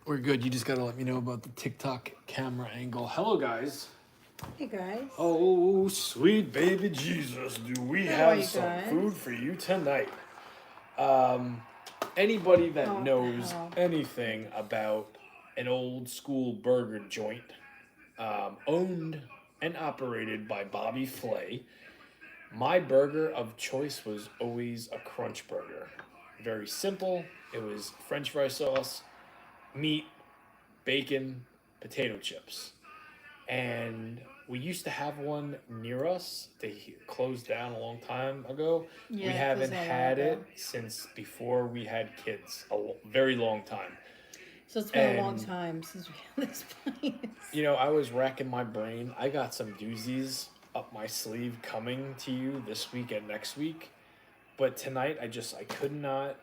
We're good. You just gotta let me know about the TikTok camera angle. Hello, guys. Hey guys. Oh, sweet baby Jesus, do we How are have you some guys? food for you tonight? Anybody that Oh, knows hell. anything about an old school burger joint, owned and operated by Bobby Flay, my burger of choice was always a crunch burger. Very simple. It was French fry sauce, meat, bacon, potato chips. And we used to have one near us. They closed down a long time ago. Yeah, We it haven't closed down a while had it ago. since before we had kids, very long time. So it's been a long And, time since we had this place. I was racking my brain. I got some doozies up my sleeve coming to you this week and next week. But tonight, I could not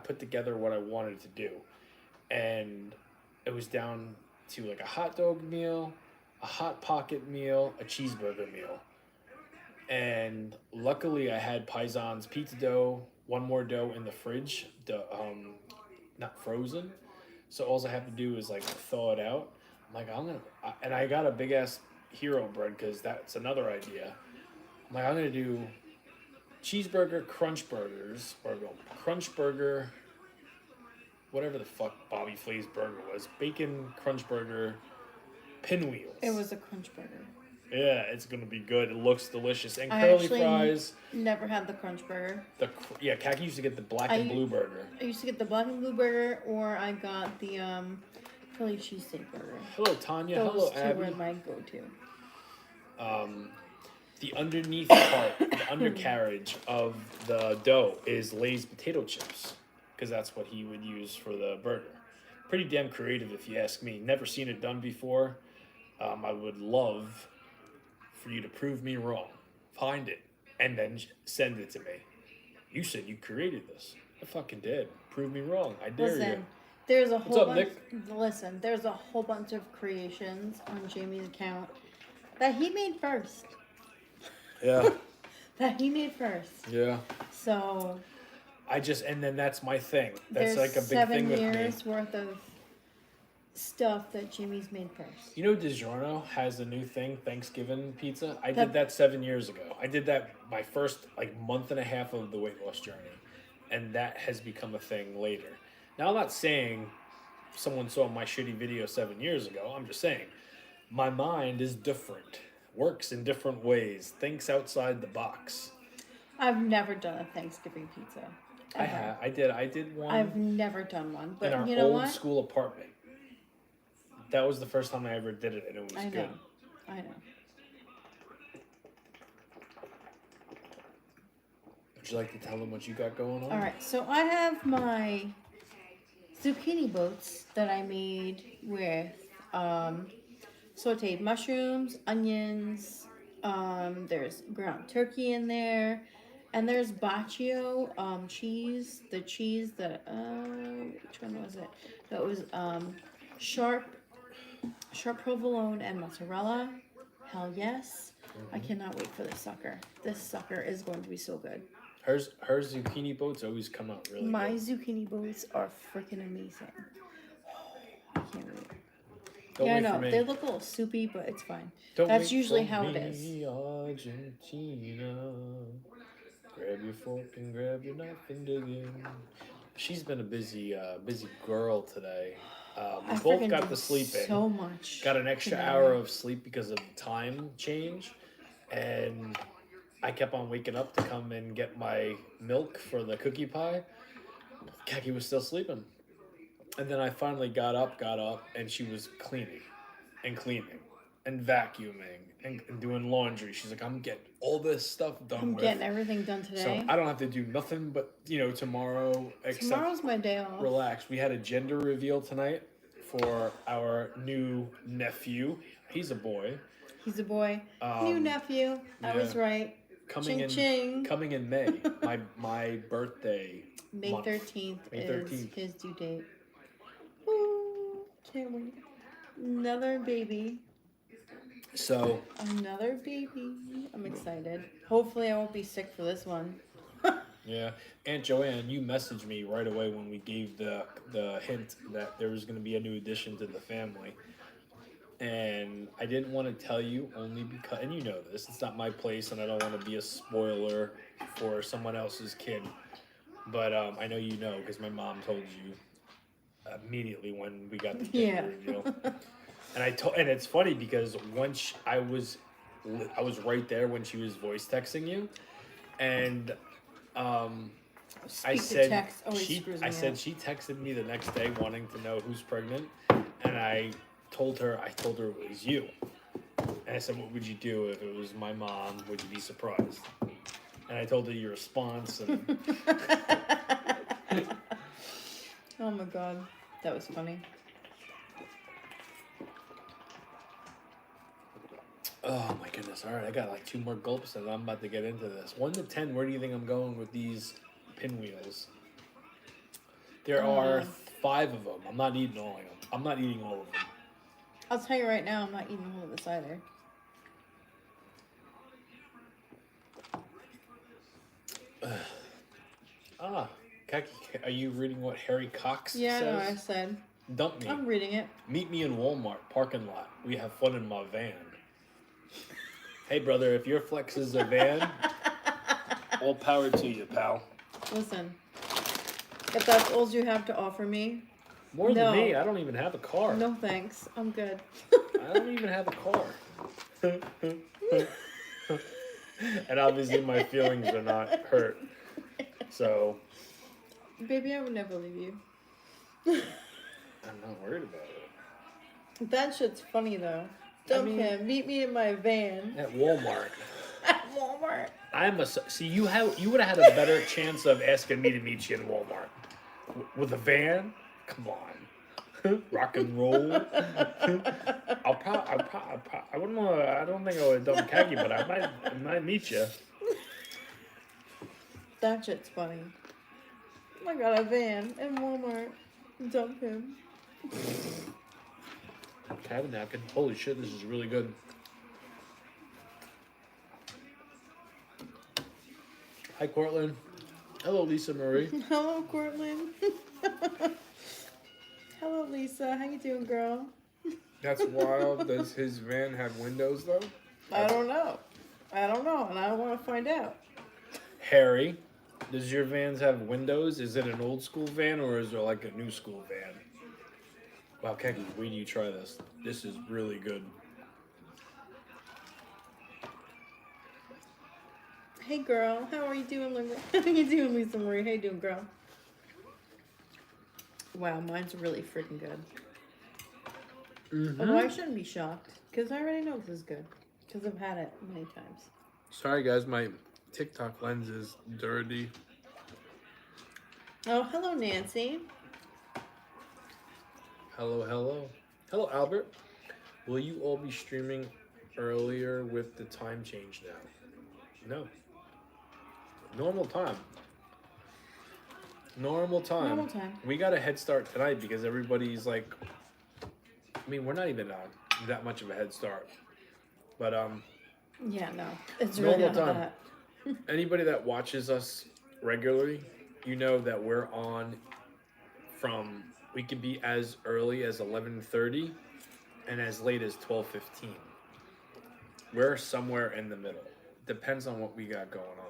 put together what I wanted to do. And it was down to like a hot dog meal, a hot pocket meal, a cheeseburger meal. And luckily I had Paisan's pizza dough, one more dough in the fridge, not frozen. So all I have to do is like thaw it out. I'm like, and I got a big ass hero bread because that's another idea. I'm like, I'm gonna do cheeseburger crunch burgers or no, crunch burger whatever the fuck Bobby Flay's burger was. Bacon crunch burger, Pinwheels. It was a crunch burger. Yeah, it's gonna be good. It looks delicious. And I curly actually fries. never had the crunch burger. Kaki used to get the black and blue burger. I used to get the black and blue burger, or I got the Philly cheesesteak burger. Hello, Tanya. Those Hello, two Abby. were my go-to. The underneath part, the undercarriage of the dough is Lay's potato chips, because that's what he would use for the burger. Pretty damn creative, if you ask me. Never seen it done before. I would love for you to prove me wrong. Find it, and then send it to me. You said you created this. I fucking did. Prove me wrong. I dare you. Listen, there's a whole up, bunch. Nick? Listen, there's a whole bunch of creations on Jamie's account that he made first. Yeah. That he made first. Yeah. So And then that's my thing. That's there's like a big 7 thing with me. years worth of stuff that Jimmy's made first. You know, DiGiorno has a new thing, Thanksgiving pizza. I did that 7 years ago. I did that my first month and a half of the weight loss journey, and that has become a thing later. Now, I'm not saying someone saw my shitty video 7 years ago. I'm just saying my mind is different, works in different ways, thinks outside the box. I've never done a Thanksgiving pizza. I have. I did one. I've never done one, but in our you know old what? school apartment. That was the first time I ever did it, and it was good. I know. Would you like to tell them what you got going on? All right, so I have my zucchini boats that I made with sauteed mushrooms, onions. There's ground turkey in there, and there's baccio cheese. The cheese that which one was it? That was sharp provolone and mozzarella. Hell yes. I cannot wait for this sucker. This sucker is going to be so good. Her zucchini boats always come out really My good. zucchini boats are freaking amazing. I can't wait. Don't yeah, I wait know. for me. They look a little soupy, but it's fine. Don't That's wait usually for how it me, is. Argentina. Grab your fork and grab your knife and dig in. She's been a busy girl today. We both got the sleep in. So much. Got an extra today. hour of sleep because of time change, and I kept on waking up to come and get my milk for the cookie pie. Kaki was still sleeping. And then I finally got up, and she was cleaning and vacuuming and doing laundry. She's like, I'm getting all this stuff done I'm with. getting everything done today. So I don't have to do nothing but, tomorrow, except Tomorrow's my day off. relax. We had a gender reveal tonight for our new nephew. He's a boy. He's a boy. New nephew. I was right. Coming in May. my birthday. May month. 13th May is 13th. his due date. Ooh, can't wait. Another baby. So Another baby. I'm excited. Hopefully I won't be sick for this one. Yeah, Aunt Joanne, you messaged me right away when we gave the hint that there was going to be a new addition to the family, and I didn't want to tell you only because, and you know this, it's not my place, and I don't want to be a spoiler for someone else's kid. But I know you know because my mom told you immediately when we got the Yeah. gender reveal, and and it's funny because once I was right there when she was voice texting you, and um, Speak to text always screws I me said up. she texted me the next day wanting to know who's pregnant, and I told her it was you, and I said, what would you do if it was my mom? Would you be surprised? And I told her your response, and Oh my god, that was funny. oh my goodness! All right, I got like two more gulps, and I'm about to get into this. 1 to 10, where do you think I'm going with these pinwheels? There are Um, 5 of them. I'm not eating all of them. I'm not eating all of them. I'll tell you right now, I'm not eating all of this either. Ah, Kaki, are you reading what Harry Cox Yeah, I know. I says? said Dump me. I'm reading it. Meet me in Walmart parking lot. We have fun in my van. Hey, brother, if your flex is a van, all power to you, pal. Listen, if that's all you have to offer me, More no. than me, I don't even have a car. No thanks. I'm good. I don't even have a car. And obviously, my feelings are not hurt. So, Baby, I would never leave you. I'm not worried about it. That shit's funny though. Dump him. Meet me in my van At Walmart. at Walmart. See, you would have had a better chance of asking me to meet you in Walmart with a van. Come on, rock and roll. I wouldn't want. I don't think I would have done khaki, but I might meet you. That shit's funny. I got a van in Walmart. Dump him. Have a napkin. Holy shit, this is really good. Hi, Cortland. Hello, Lisa Marie. Hello, Cortland. Hello, Lisa. How you doing, girl? That's wild. Does his van have windows though? I don't know. I don't know, and I want to find out. Harry, does your vans have windows? Is it an old school van or is there like a new school van? Wow, Keki, wait till you try this. This is really good. Hey, girl. How are you doing, How you doing, Lisa Marie? How you doing, girl? Wow, mine's really freaking good. Mm-hmm. Although I shouldn't be shocked, because I already know this is good. Because I've had it many times. Sorry guys, my TikTok lens is dirty. Oh, hello, Nancy. Hello, hello. Hello, Albert. Will you all be streaming earlier with the time change now? No. Normal time. Normal time. Normal time. We got a head start tonight because everybody's like, I mean, we're not even on that much of a head start. But Yeah, no. It's really normal not time. that. Anybody that watches us regularly, you know that we're on from, we could be as early as 11:30 and as late as 12:15. We're somewhere in the middle. Depends on what we got going on.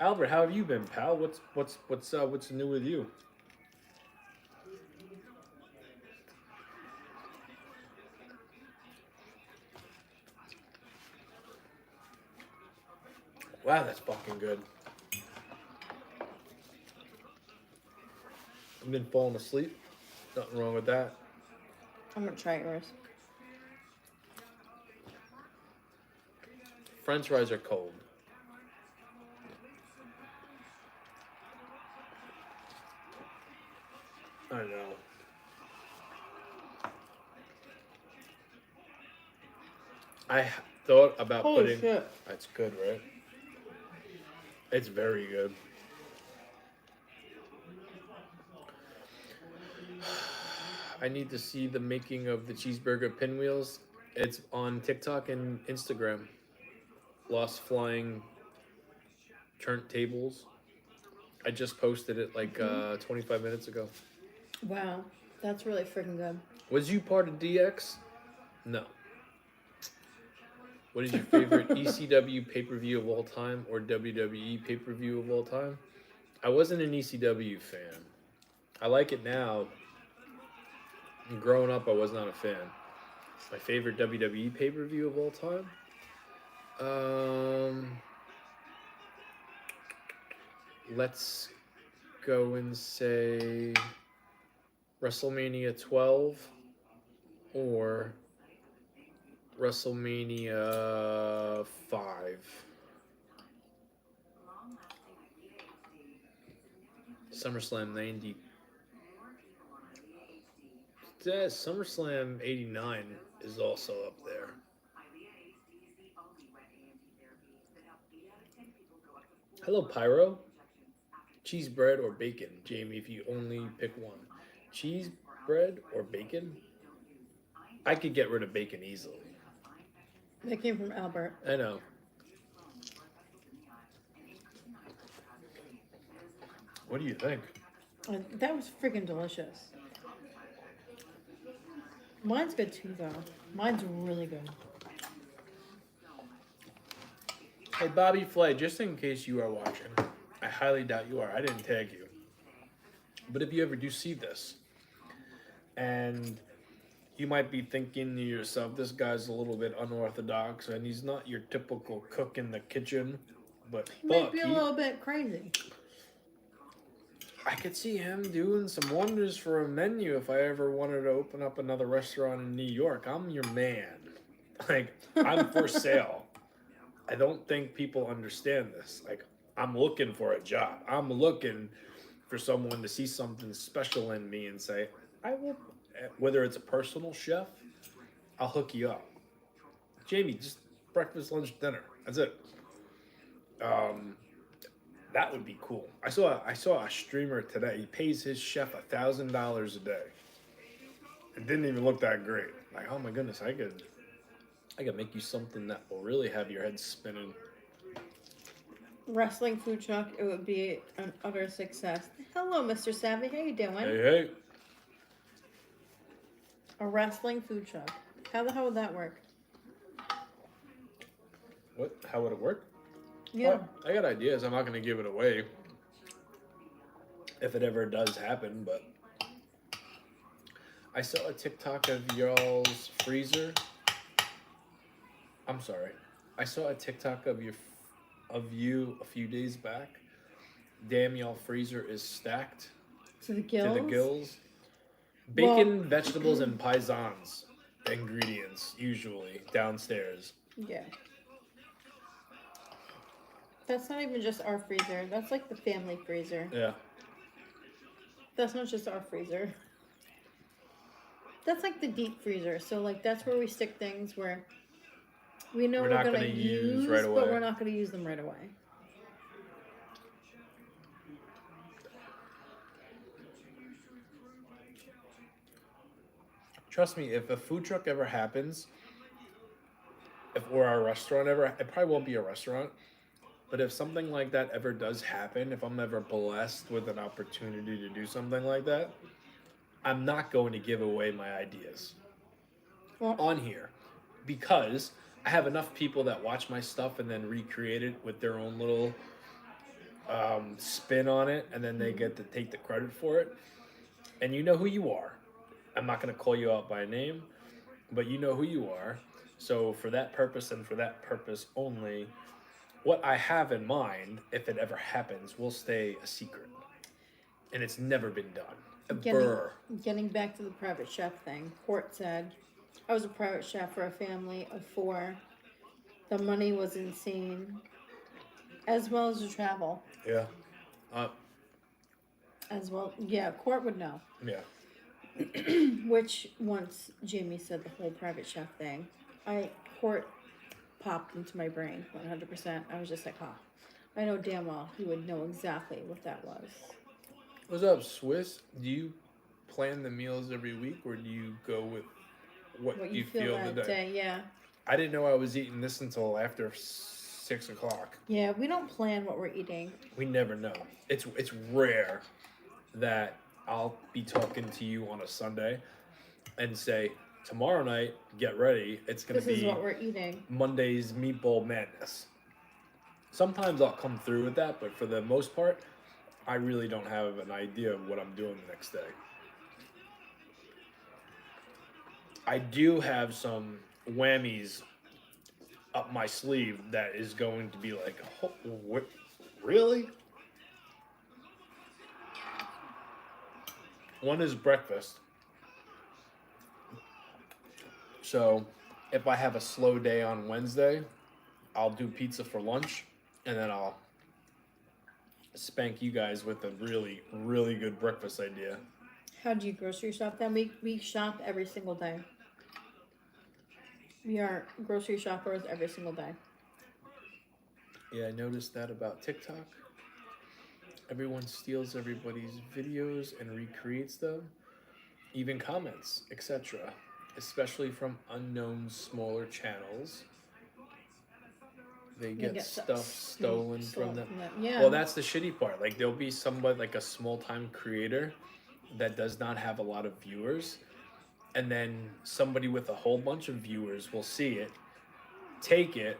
Albert, how have you been, pal? What's new with you? Wow, that's fucking good. I've been falling asleep. Nothing wrong with that. I'm going to try yours. French fries are cold. I know. I thought about Holy putting. shit. That's good, right? It's very good. I need to see the making of the cheeseburger pinwheels. It's on TikTok and Instagram. Lost Flying Turntables. I just posted it like 25 minutes ago. Wow, that's really freaking good. Was you part of DX? No. What is your favorite ECW pay-per-view of all time or WWE pay-per-view of all time? I wasn't an ECW fan. I like it now. Growing up, I was not a fan. My favorite WWE pay-per-view of all time? Let's go and say WrestleMania 12 or WrestleMania 5. SummerSlam 90. Yeah, SummerSlam 89 is also up there. Hello, Pyro. Cheese bread or bacon? Jamie, if you only pick one. Cheese bread or bacon? I could get rid of bacon easily. That came from Albert. I know. What do you think? That was freaking delicious. Mine's good too, though. Mine's really good. Hey, Bobby Flay, just in case you are watching, I highly doubt you are. I didn't tag you. But if you ever do see this, and you might be thinking to yourself, this guy's a little bit unorthodox, and he's not your typical cook in the kitchen, but He might be a little bit crazy. I could see him doing some wonders for a menu if I ever wanted to open up another restaurant in New York. I'm your man. Like, I'm for sale. I don't think people understand this. Like, I'm looking for a job. I'm looking for someone to see something special in me and say, I will, whether it's a personal chef, I'll hook you up. Jamie, just breakfast, lunch, dinner. That's it. That would be cool. I saw a streamer today. He pays his chef $1,000 a day. It didn't even look that great. Like, oh my goodness, I could make you something that will really have your head spinning. Wrestling food truck, it would be an utter success. Hello, Mr. Savvy. How you doing? Hey, hey. A wrestling food truck. How the hell would that work? What? How would it work? Yeah. Well, I got ideas. I'm not going to give it away if it ever does happen, but I saw a TikTok of y'all's freezer. I'm sorry. I saw a TikTok of you a few days back. Damn, y'all freezer is stacked To the gills? to the gills. Bacon, vegetables, and paisans ingredients usually downstairs. Yeah. That's not even just our freezer. That's like the family freezer. Yeah. That's not just our freezer. That's like the deep freezer. So like that's where we stick things where we know we're not gonna gonna use use, right away. but we're not gonna use them right away. Trust me, if a food truck ever happens, or our restaurant ever, it probably won't be a restaurant, but if something like that ever does happen, if I'm ever blessed with an opportunity to do something like that, I'm not going to give away my ideas on here because I have enough people that watch my stuff and then recreate it with their own little spin on it, and then they get to take the credit for it. And you know who you are. I'm not going to call you out by name, but you know who you are. So for that purpose and for that purpose only, what I have in mind, if it ever happens, will stay a secret. And it's never been done. Getting back to the private chef thing, Court said, I was a private chef for a family of 4. The money was insane, as well as the travel. Yeah. As well, yeah, Court would know. Yeah. Which, once Jamie said the whole private chef thing, Court popped into my brain 100%. I was just like, I know damn well he would know exactly what that was. What's up, Swiss? Do you plan the meals every week, or do you go with what you feel that the day? Yeah. I didn't know I was eating this until after 6 o'clock. Yeah, we don't plan what we're eating. We never know. It's rare that I'll be talking to you on a Sunday and say, tomorrow night, get ready. It's going to This is be what we're eating. Monday's Meatball Madness. Sometimes I'll come through with that, but for the most part, I really don't have an idea of what I'm doing the next day. I do have some whammies up my sleeve that is going to be like, oh, what, really? One is breakfast. So if I have a slow day on Wednesday, I'll do pizza for lunch, and then I'll spank you guys with a really, really good breakfast idea. How do you grocery shop then? We shop every single day. We are grocery shoppers every single day. Yeah, I noticed that about TikTok. Everyone steals everybody's videos and recreates them, even comments, etc., especially from unknown smaller channels. They get stuff stolen from them. Yeah. Well, that's the shitty part. Like, there'll be somebody, like a small-time creator that does not have a lot of viewers, and then somebody with a whole bunch of viewers will see it, take it,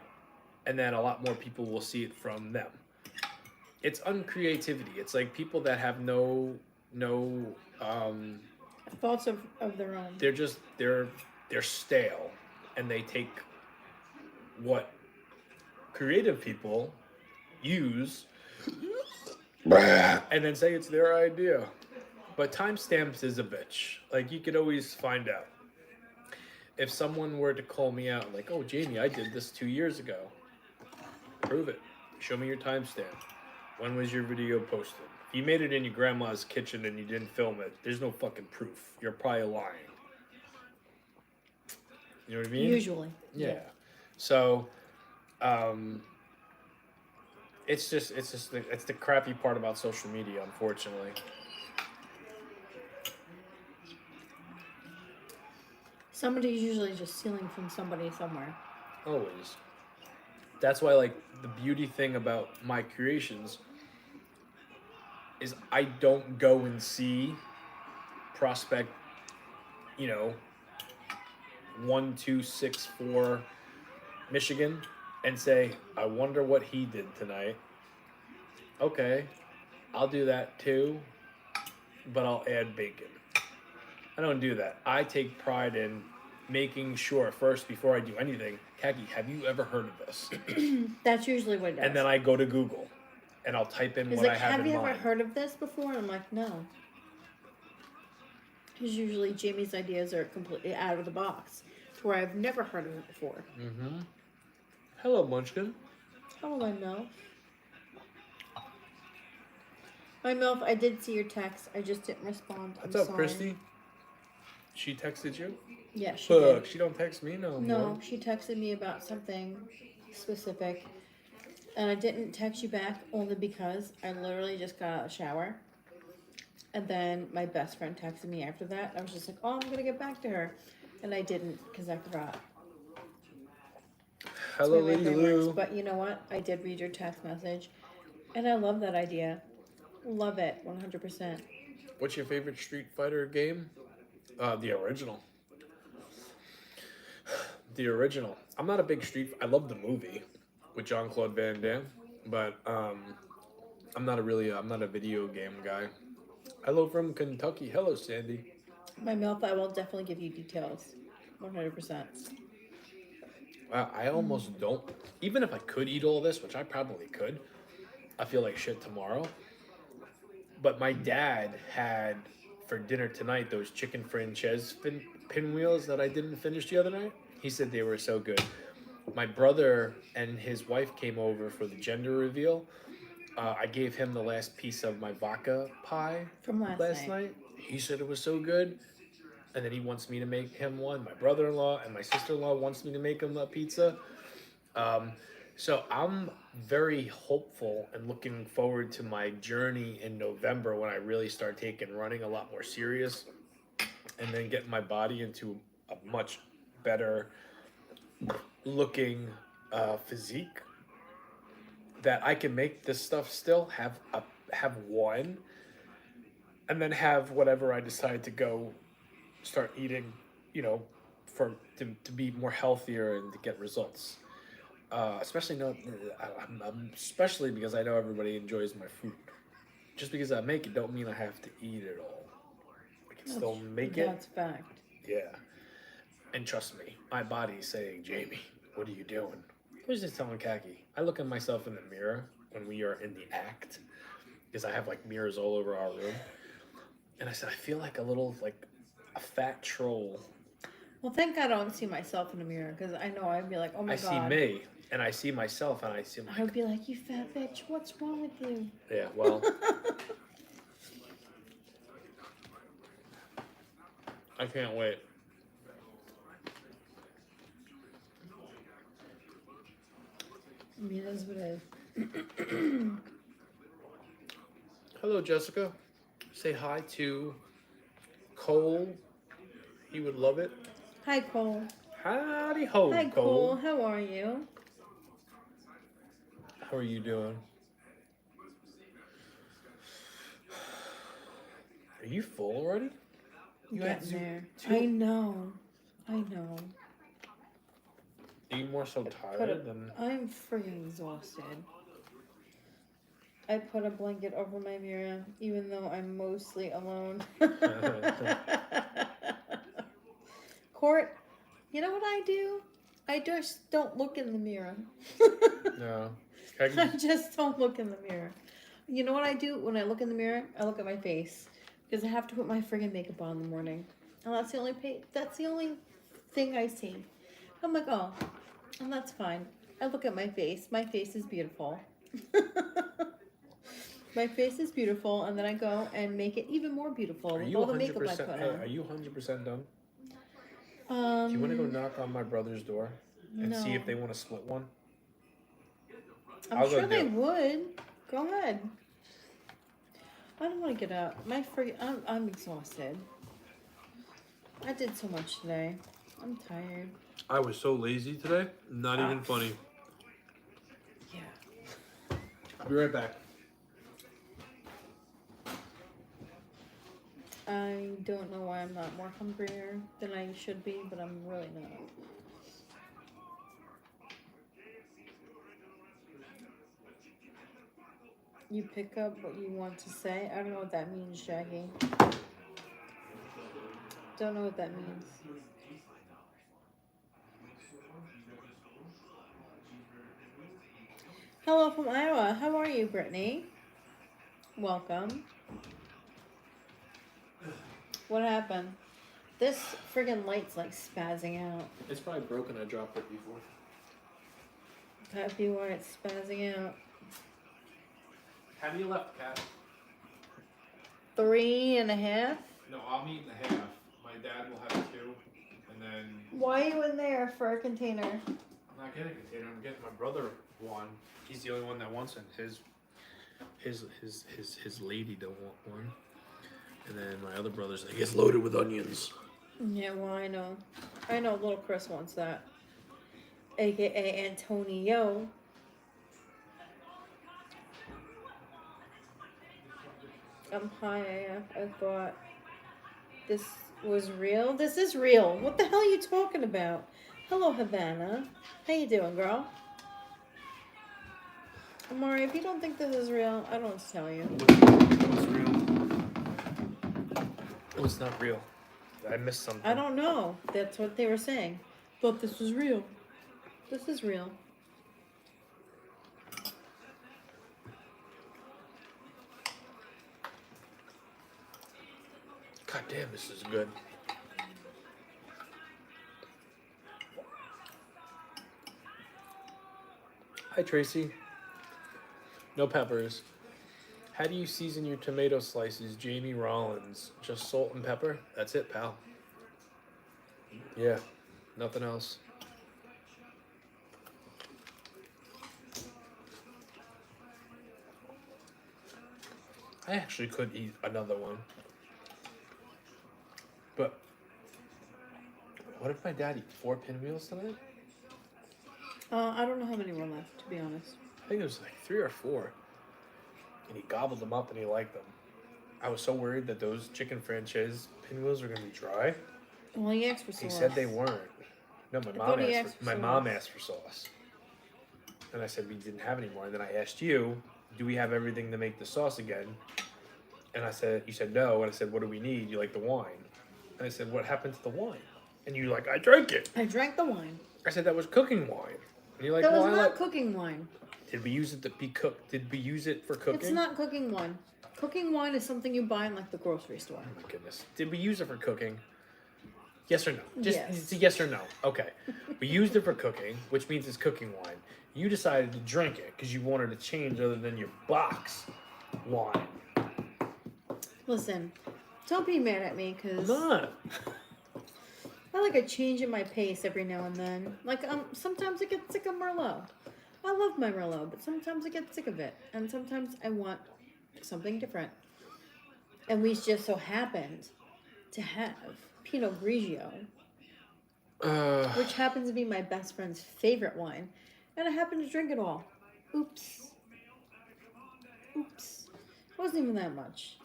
and then a lot more people will see it from them. It's uncreativity. It's like people that have no thoughts of their own. They're stale, and they take what creative people use and then say it's their idea. But timestamps is a bitch. Like, you could always find out. If someone were to call me out, like, oh, Jamie, I did this 2 years ago. Prove it. Show me your timestamp. When was your video posted? If you made it in your grandma's kitchen and you didn't film it, there's no fucking proof. You're probably lying. You know what I mean? Usually. Yeah. So, it's the crappy part about social media, unfortunately. Somebody's usually just stealing from somebody somewhere. Always. That's why, like, the beauty thing about my creations is I don't go and see prospect, 1264 Michigan and say, I wonder what he did tonight. Okay, I'll do that too, but I'll add bacon. I don't do that. I take pride in making sure first, before I do anything, Kaki, have you ever heard of this? That's usually what it does. And then I go to Google and I'll type in He's what like, I have in mind. have you ever heard of this before? And I'm like, no. Because usually Jamie's ideas are completely out of the box, to where I've never heard of it before. Mm-hmm. Hello, Munchkin. How will I know? My MILF, I did see your text. I just didn't respond. What's I'm up, sorry. Christy? She texted you? Yeah, she Fuck, did. she don't text me no more. No, she texted me about something specific. And I didn't text you back only because I literally just got out of the shower. And then my best friend texted me after that. I was just like, oh, I'm going to get back to her. And I didn't because I forgot. Hello, That's Lady the way my brain Lou. works. But you know what? I did read your text message. And I love that idea. Love it. 100%. What's your favorite Street Fighter game? The original. The original. I'm not a big I love the movie with Jean-Claude Van Damme, but I'm not a video game guy. Hello from Kentucky. Hello, Sandy. My MILF, I will definitely give you details. 100%. I almost don't. Even if I could eat all this, which I probably could, I feel like shit tomorrow. But my dad had for dinner tonight those chicken franchise pinwheels that I didn't finish the other night. He said they were so good. My brother and his wife came over for the gender reveal. I gave him the last piece of my vodka pie From last night. He said it was so good. And then he wants me to make him one. My brother-in-law and my sister-in-law wants me to make him a pizza. So I'm very hopeful and looking forward to my journey in November when I really start taking running a lot more serious and then getting my body into a much better looking physique. that I can make this stuff still have one, and then have whatever I decide to go start eating, you know, to be more healthier and to get results. Especially no, especially because I know everybody enjoys my food. Just because I make it, don't mean I have to eat it all. I can still make it. That's fact. Yeah. And trust me, my body's saying, Jamie, what are you doing? I was just telling Kaki. I look at myself in the mirror when we are in the act, because I have like mirrors all over our room. And I said, I feel like a fat troll. Well, thank God I don't see myself in the mirror because I know I'd be like, oh my I God. see me, and I see myself, and I see I would be like, you fat bitch, what's wrong with you? Yeah, well, I can't wait. I mean, that's what it is. Hello, Jessica. Say hi to Cole. He would love it. Hi, Cole. Howdy ho, Hi, Cole. Cole. How are you? How are you doing? Are you full already? You had Getting there. two. I know. I know. Are you more so tired than? I'm freaking exhausted. I put a blanket over my mirror, even though I'm mostly alone. Court, you know what I do? I just don't look in the mirror. No. I just don't look in the mirror. You know what I do when I look in the mirror? I look at my face because I have to put my friggin' makeup on in the morning, and that's the only thing I see. I'm like, oh, and that's fine. I look at my face. My face is beautiful. My face is beautiful, and then I go and make it even more beautiful with all the makeup I put on. Hey, are you 100% done? Do you want to go knock on my brother's door and see if no. they want to split one? I'm sure they would. Go ahead. I don't want to get up. I'm exhausted. I did so much today. I'm tired. I was so lazy today. Not even funny. Yeah. I'll be right back. I don't know why I'm not more hungrier than I should be, but I'm really not. You pick up what you want to say. I don't know what that means, Jackie. Don't know what that means. Hello from Iowa. How are you, Brittany? Welcome. What happened? This friggin' light's like spazzing out. It's probably broken. I dropped it before. That'd be why it's spazzing out. How many left, Kat? 3.5. No, I'm eating a half. My dad will have 2, and then Why are you in there for a container? I'm not getting a container. I'm getting my brother one. He's the only one that wants it. His lady don't want one. And then my other brother's like, it's loaded with onions. Yeah, well, I know. I know little Chris wants that. AKA Antonio. I'm high AF. I thought this was real. This is real. What the hell are you talking about? Hello, Havana. How you doing, girl? Amari, if you don't think this is real, I don't know what to tell you. What's real? What's not real? I missed something. I don't know. That's what they were saying. Thought this was real. This is real. God damn, this is good. Hi, Tracy. No peppers. How do you season your tomato slices, Jamie Rollins? Just salt and pepper? That's it, pal. Yeah, nothing else. I actually could eat another one. But what if my dad eat 4 pinwheels tonight? I don't know how many were left, to be honest. I think it was like 3 or 4. And he gobbled them up and he liked them. I was so worried that those chicken franchise pinwheels were going to be dry. Well, he asked for sauce. He said they weren't. No, thought he asked for my sauce. mom asked for sauce. And I said we didn't have any more. And then I asked you, do we have everything to make the sauce again? And I said, you said no. And I said, what do we need? You like the wine? And I said, what happened to the wine? And you're like, I drank it. I drank the wine. I said, that was cooking wine. And you're like, That well, was I not like... cooking wine. Did we use it to be cooked? Did we use it for cooking? It's not cooking wine. Cooking wine is something you buy in like the grocery store. Oh my goodness. Did we use it for cooking? Yes or no? Just Yes. It's a yes or no. Okay. We used it for cooking, which means it's cooking wine. You decided to drink it because you wanted to change other than your box wine. Listen, don't be mad at me I'm because not. I like a change in my pace every now and then. Like sometimes I get sick of Merlot. I love my Merlot, but sometimes I get sick of it, and sometimes I want something different. And we just so happened to have Pinot Grigio, which happens to be my best friend's favorite wine, and I happened to drink it all. Oops. Oops. It wasn't even that much.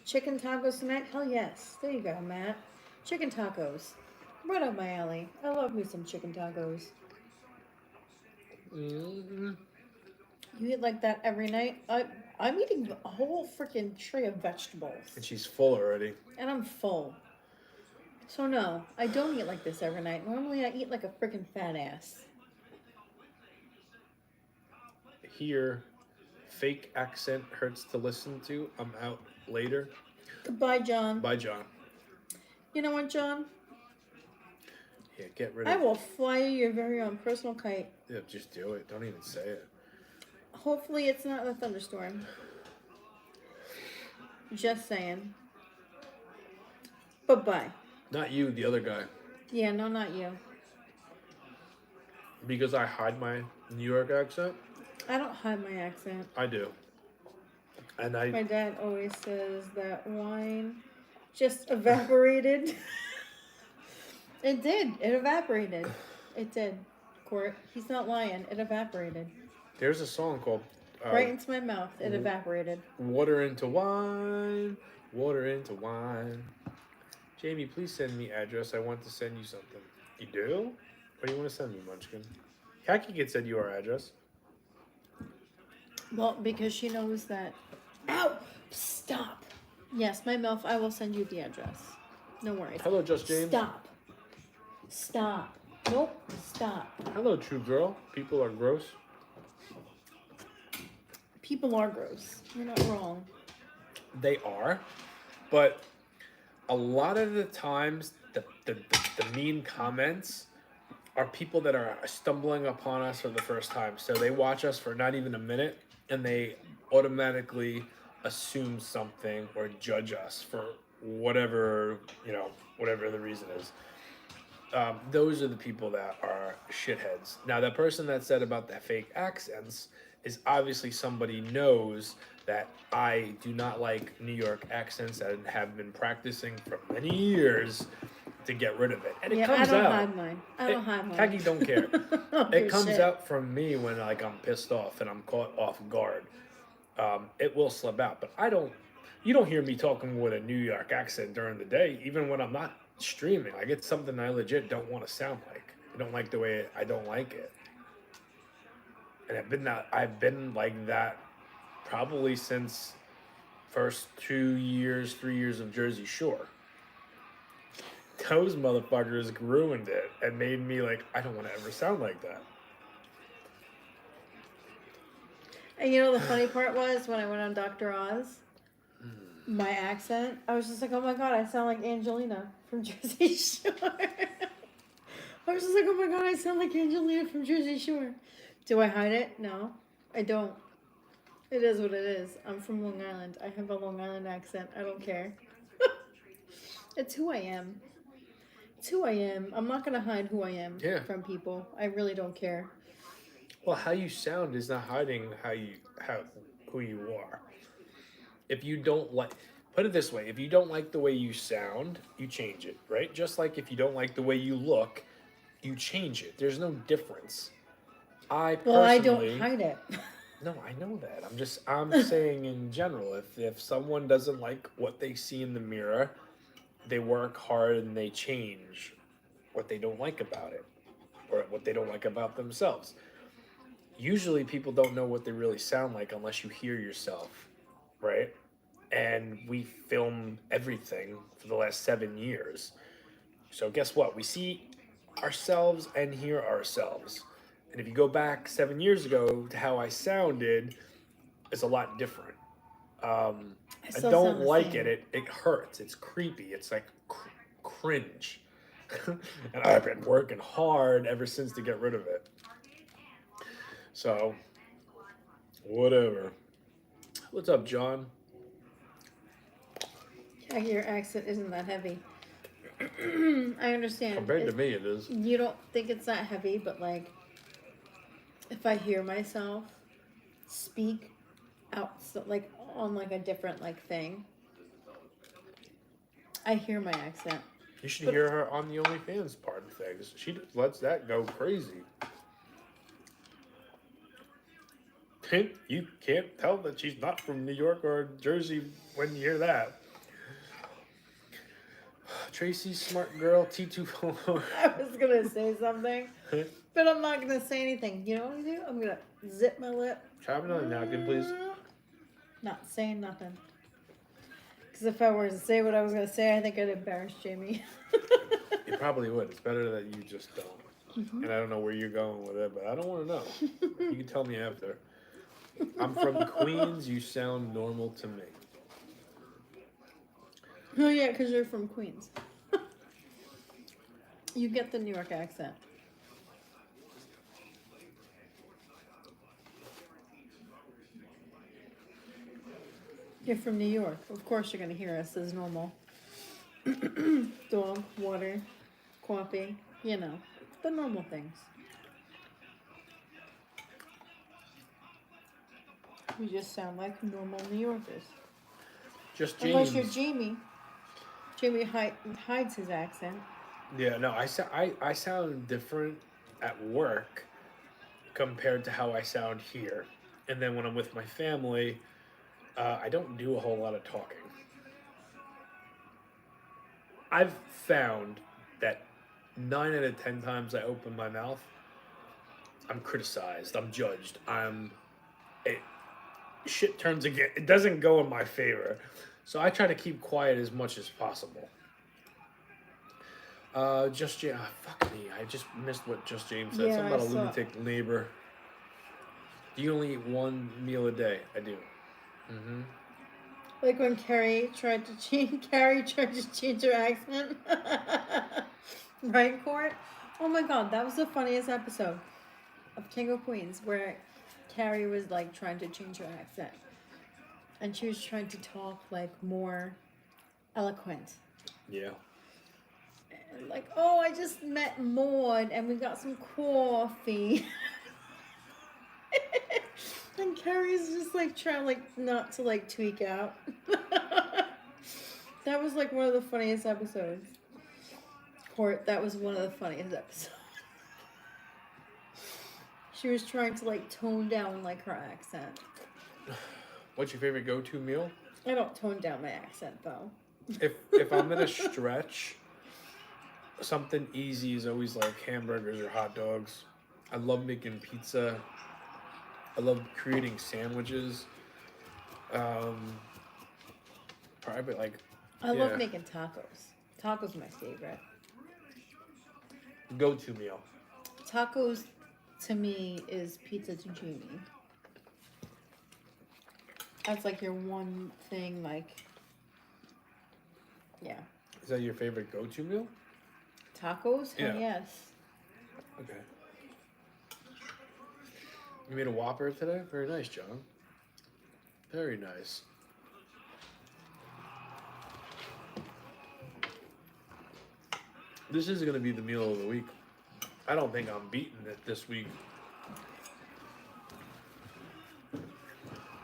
Chicken tacos tonight? Hell yes. There you go, Matt. Chicken tacos. Right up my alley. I love me some chicken tacos. Mm-hmm. You eat like that every night? I'm eating a whole freaking tray of vegetables. And she's full already. And I'm full. So no, I don't eat like this every night. Normally I eat like a freaking fat ass. Here, fake accent hurts to listen to. I'm out later. Goodbye, John. Bye, John. You know what, John? Yeah, get rid I of it. will fly you your very own personal kite. Yeah, just do it. Don't even say it. Hopefully it's not a thunderstorm. Just saying. Bye-bye. Not you, the other guy. Yeah, no, not you. Because I hide my New York accent? I don't hide my accent. I do. And My dad always says that wine just evaporated. It did. It evaporated. It did. Court. He's not lying. It evaporated. There's a song called Right into my mouth. It evaporated. Water into Wine. Water into Wine. Jamie, please send me address. I want to send you something. You do? What do you want to send me, Munchkin? Khaki can send you our address. Well, because she knows that. Ow! Stop. Yes, my mouth. I will send you the address. No worries. Hello, Just James. Stop. Stop. Nope. Stop. Hello, True Girl. People are gross. People are gross. You're not wrong. They are. But a lot of the times, the mean comments are people that are stumbling upon us for the first time. So they watch us for not even a minute, and they automatically assume something or judge us for whatever, whatever the reason is. Those are the people that are shitheads. Now, the person that said about the fake accents is obviously somebody knows that I do not like New York accents and have been practicing for many years to get rid of it. And it comes I don't out. hide mine. I don't hide mine. Khaki don't care. Don't It give a comes shit. out from me when I'm pissed off and I'm caught off guard. It will slip out, but you don't hear me talking with a New York accent during the day, even when I'm not streaming. Like, it's something I legit don't want to sound like. I don't like the way I don't like it. And I've been like that probably since first 3 years of Jersey Shore. Those motherfuckers ruined it and made me like, I don't want to ever sound like that. And you know the funny part was when I went on Dr. Oz, my accent, I was just like, oh my god, I sound like Angelina from Jersey Shore. I was just like, oh my god, I sound like Angelina from Jersey Shore. Do I hide it? No, I don't. It is what it is. I'm from Long Island. I have a Long Island accent. I don't care. It's who I am. It's who I am. I'm not gonna hide who I am from people. I really don't care. Well, how you sound is not hiding who you are. If you don't like, put it this way, if you don't like the way you sound, you change it, right? Just like if you don't like the way you look, you change it. There's no difference. I personally. Well, I don't hide it. No, I know that. I'm saying in general, if someone doesn't like what they see in the mirror, they work hard and they change what they don't like about it or what they don't like about themselves. Usually people don't know what they really sound like unless you hear yourself, right? And we film everything for the last 7 years. So guess what? We see ourselves and hear ourselves. And if you go back 7 years ago to how I sounded, it's a lot different. I I still don't sound the like same. it hurts. It's creepy. It's like cringe. And I've been working hard ever since to get rid of it. So, whatever. What's up, John? Yeah, your accent isn't that heavy. I understand. Compared to me, it is. You don't think it's that heavy, but like, if I hear myself speak out, so, like on like a different like thing, I hear my accent. You should hear her on the OnlyFans part of things. She just lets that go crazy. You can't tell that she's not from New York or Jersey when you hear that. Tracy, smart girl, T2. I was gonna say something, but I'm not gonna say anything. You know what I'm gonna do? I'm gonna zip my lip. Try have another napkin, please. Not saying nothing. Because if I were to say what I was gonna say, I think I'd embarrass Jamie. You probably would. It's better that you just don't. Mm-hmm. And I don't know where you're going with it, but I don't want to know. You can tell me after. I'm from Queens. You sound normal to me. Oh yeah, because you're from Queens. You get the New York accent. You're from New York. Of course you're going to hear us as normal. Dog, water, coffee, you know, the normal things. We just sound like normal New Yorkers. Just Unless James. you're Jamie. Jamie hides his accent. Yeah, no, I sound different at work compared to how I sound here. And then when I'm with my family, I don't do a whole lot of talking. I've found that 9 out of 10 times I open my mouth, I'm criticized, I'm judged, shit turns again. It doesn't go in my favor. So I try to keep quiet as much as possible. Just James. Fuck me. I just missed what Just James said. Yeah, Something about I a saw- lunatic neighbor. Do you only eat one meal a day? I do. Mm-hmm. Like when Carrie tried to change her accent. Right, Court? Oh my god, that was the funniest episode of King of Queens where Carrie was like trying to change her accent. And she was trying to talk like more eloquent. Yeah. And like, oh, I just met Maud and we got some coffee. And Carrie's just like trying like not to like tweak out. That was like one of the funniest episodes. Court, that was one of the funniest episodes. She was trying to like tone down like her accent. What's your favorite go-to meal? I don't tone down my accent though. If I'm in a stretch, something easy is always like hamburgers or hot dogs. I love making pizza. I love creating sandwiches. Probably like. I love making tacos. Tacos are my favorite. Go-to meal. Tacos to me is pizza zucchini. That's like your one thing, like, yeah. Is that your favorite go-to meal? Tacos? Hell Yeah. yes. Okay. You made a Whopper today? Very nice, John. Very nice. This is going to be the meal of the week. I don't think I'm beating it this week.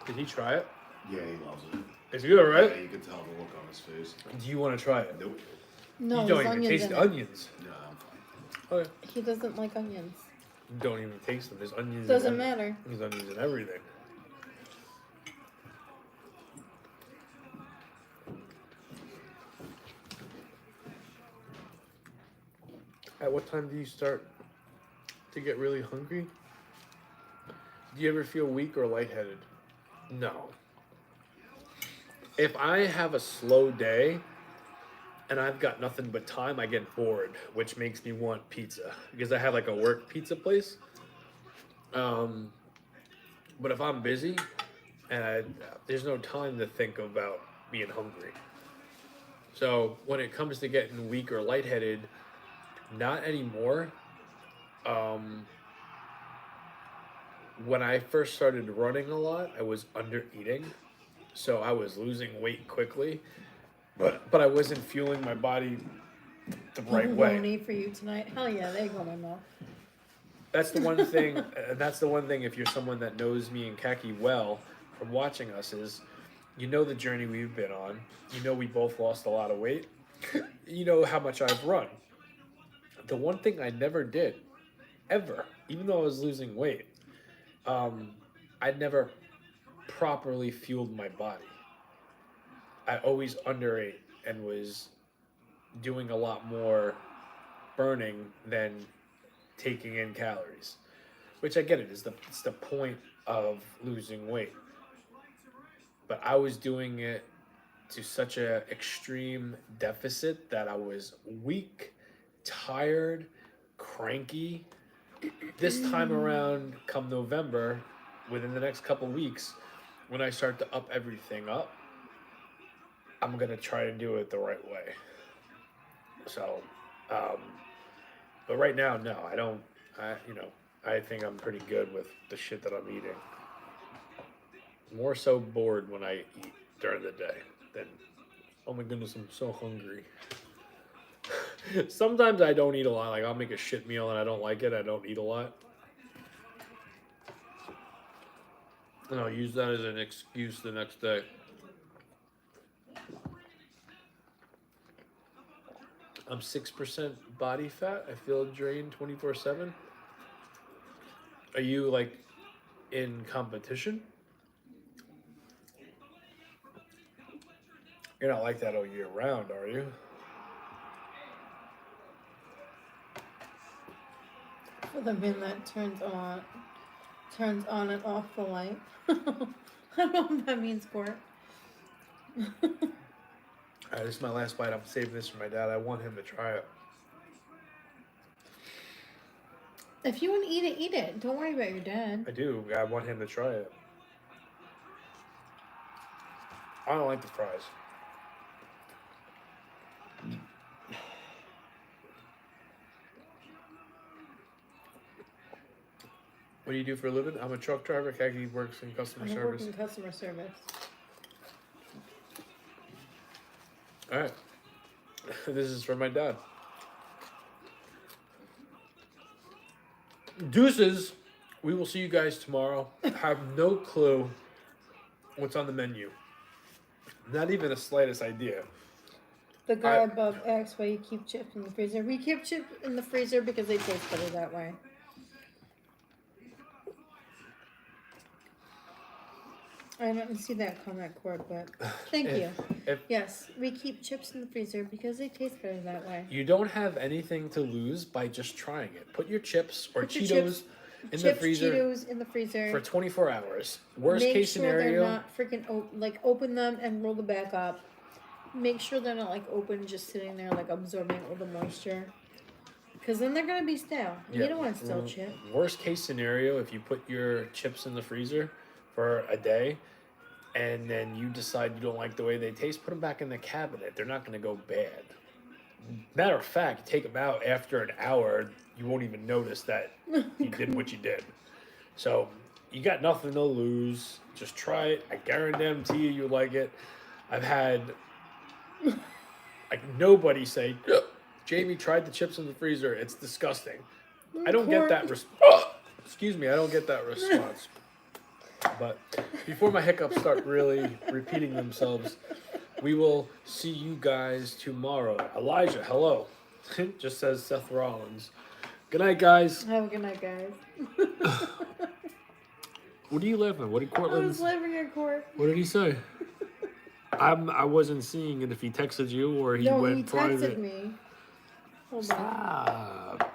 Did he try it? Yeah, he loves it. It's good, right? Yeah, you can tell the look on his face. Do you want to try it? Nope. No, You there's don't even onions taste in the it. onions. No, I'm fine. Okay. He doesn't like onions. Don't even taste them. There's onions. Doesn't matter. There's onions in everything. At what time do you start to get really hungry? Do you ever feel weak or lightheaded? No. If I have a slow day and I've got nothing but time, I get bored, which makes me want pizza because I have like a work pizza place. But if I'm busy and there's no time to think about being hungry. So when it comes to getting weak or lightheaded, not anymore. When I first started running a lot, I was under eating, so I was losing weight quickly, but I wasn't fueling my body the right way. Bologna for you tonight. Hell yeah, there you go, my mouth. That's the one thing. That's the one thing. If you're someone that knows me and Kaki well from watching us, is you know the journey we've been on. You know we both lost a lot of weight. You know how much I've run. The one thing I never did, ever, even though I was losing weight, I never properly fueled my body. I always underate and was doing a lot more burning than taking in calories, which I get it. It's the point of losing weight. But I was doing it to such a extreme deficit that I was weak, tired, cranky. This time around, come November, within the next couple weeks, when I start to up everything up, I'm gonna try to do it the right way. So, but right now, no, I don't. I think I'm pretty good with the shit that I'm eating. More so bored when I eat during the day than, oh my goodness, I'm so hungry. Sometimes I don't eat a lot. Like I'll make a shit meal and I don't like it. I don't eat a lot. And I'll use that as an excuse the next day. I'm 6% body fat. I feel drained 24/7. Are you like in competition? You're not like that all year round, are you? For the man that turns on and off the light. I don't know what that means, Court. Alright, this is my last bite. I'm saving this for my dad. I want him to try it. If you want to eat it, eat it. Don't worry about your dad. I do. I want him to try it. I don't like the fries. What do you do for a living? I'm a truck driver. Kaki works in customer I'm service. working customer service. All right. This is for my dad. Deuces. We will see you guys tomorrow. Have no clue what's on the menu. Not even the slightest idea. The guy above asks why you keep chips in the freezer. We keep chips in the freezer because they taste better that way. I didn't see that comment, Court, but thank you. Yes, we keep chips in the freezer because they taste better that way. You don't have anything to lose by just trying it. Put your chips or Put your Cheetos in the freezer Cheetos in the freezer for 24 hours. Worst Make case sure scenario. they're not freaking open them and roll them back up. Make sure they're not like open, just sitting there like absorbing all the moisture. Because then they're gonna be stale. You don't want a stale chip. Worst case scenario, if you put your chips in the freezer for a day and then you decide you don't like the way they taste, put them back in the cabinet. They're not going to go bad. Matter of fact, take them out after an hour, you won't even notice that you did what you did. So you got nothing to lose. Just try it. I guarantee you like it. I've had like nobody say, Jamie tried the chips in the freezer. It's disgusting. I don't get that excuse me, I don't get that response. But before my hiccups start really repeating themselves, we will see you guys tomorrow. Elijah, hello. Just says Seth Rollins. Good night, guys. Have a good night, guys. What are you laughing at? What did I was Cortland? laughing at Court. What did he say? I wasn't seeing it if he texted you or he No, went he private. texted me. Hold on. Stop.